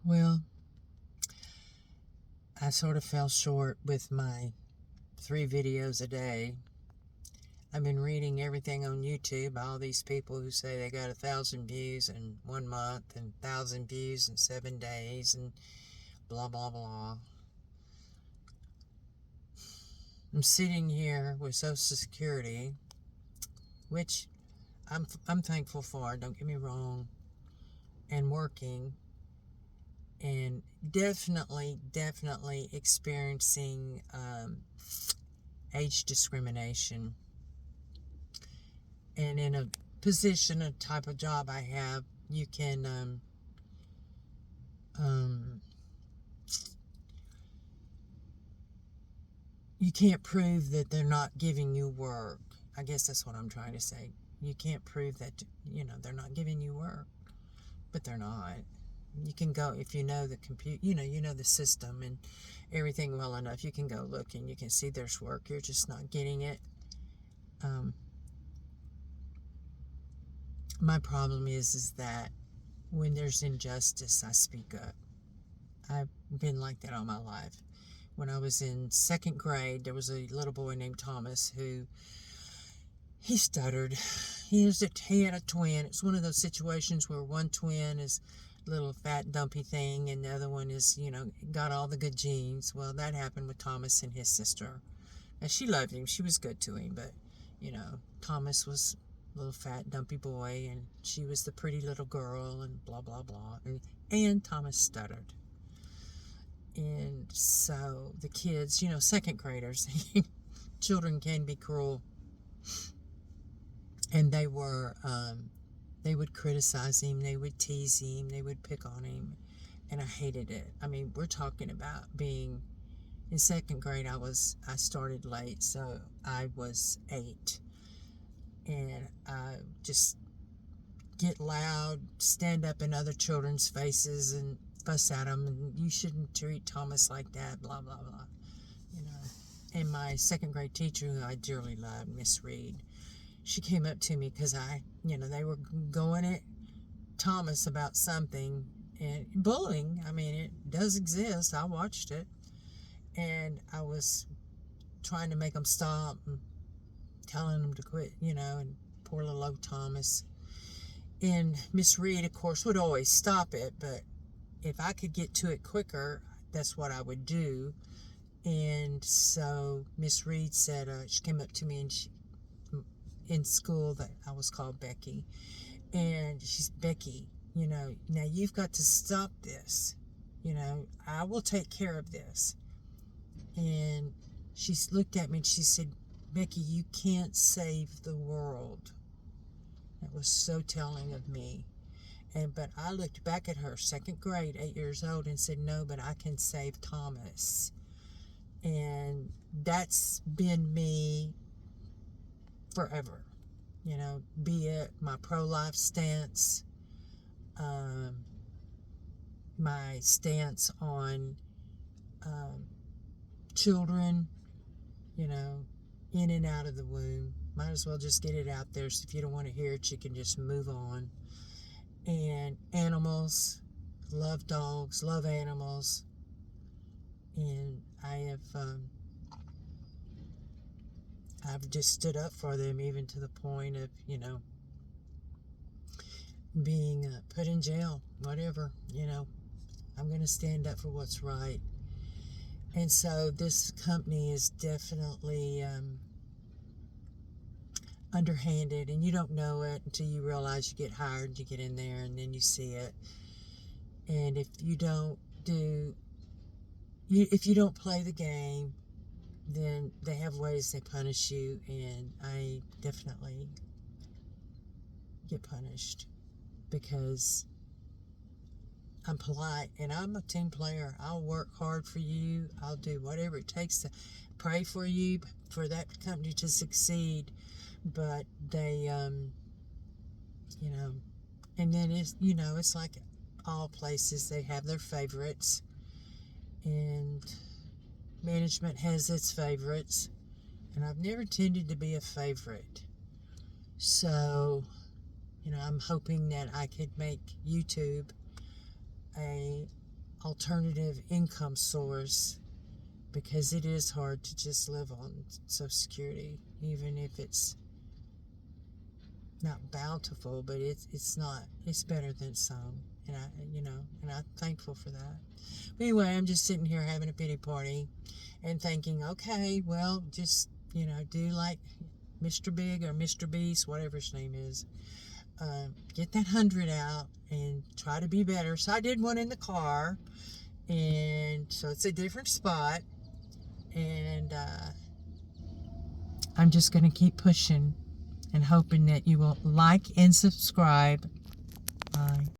Well, I sort of fell short with my 3 videos a day. I've been reading everything on YouTube, all these people who say they got 1,000 views in 1 month and 1,000 views in 7 days and blah, blah, blah. I'm sitting here with Social Security, which I'm thankful for, don't get me wrong, and working, and definitely experiencing age discrimination. And in a position, a type of job I have, you can you can't prove that they're not giving you work. I guess that's what I'm trying to say. You can't prove that, they're not giving you work, but they're not. You can go, if you know the computer, you know the system and everything well enough, you can go look and you can see there's work. You're just not getting it. My problem is that when there's injustice, I speak up. I've been like that all my life. When I was in 2nd grade, there was a little boy named Thomas who, he stuttered. He had a twin. It's one of those situations where one twin is a little fat, dumpy thing, and the other one is, got all the good genes. Well, that happened with Thomas and his sister. And she loved him. She was good to him, but, Thomas was a little fat, dumpy boy, and she was the pretty little girl, and blah, blah, blah. And Thomas stuttered. And so the kids, 2nd graders, children can be cruel. And they would criticize him, they would tease him, they would pick on him, and I hated it. I mean, we're talking about being in 2nd grade. I started late, so I was 8, and I just get loud, stand up in other children's faces, and fuss at them, and you shouldn't treat Thomas like that, blah blah blah, And my 2nd grade teacher, who I dearly loved, Miss Reed, she came up to me because they were going at Thomas about something, and bullying. I mean, it does exist. I watched it, and I was trying to make them stop and telling them to quit, and poor little old Thomas. And Miss Reed, of course, would always stop it, but if I could get to it quicker, that's what I would do. And so Miss Reed said, she came up to me, and in school, that I was called Becky, and she's, Becky, now you've got to stop this. I will take care of this. And she looked at me and she said, Becky, you can't save the world. That was so telling of me. But I looked back at her, 2nd grade, 8 years old, and said, no, but I can save Thomas. And that's been me forever. Be it my pro-life stance, my stance on children, in and out of the womb. Might as well just get it out there, so if you don't want to hear it, you can just move on. And animals, love dogs, love animals, and I've just stood up for them, even to the point of, being put in jail, whatever, I'm going to stand up for what's right. And so this company is definitely underhanded, and you don't know it until you realize you get hired, you get in there, and then you see it. And if you don't play the game, then they have ways they punish you, and I definitely get punished because I'm polite and I'm a team player. I'll work hard for you. I'll do whatever it takes to pray for you, for that company to succeed. But they, and then it's like all places, they have their favorites, and management has its favorites, and I've never tended to be a favorite. So, I'm hoping that I could make YouTube a alternative income source, because it is hard to just live on Social Security, even if it's not bountiful, but it's not, it's better than some. And I'm thankful for that. But anyway, I'm just sitting here having a pity party and thinking, okay, well, just, do like Mr. Big or Mr. Beast, whatever his name is. Get that 100 out and try to be better. So I did one in the car, and so it's a different spot, and I'm just going to keep pushing and hoping that you will like and subscribe. Bye.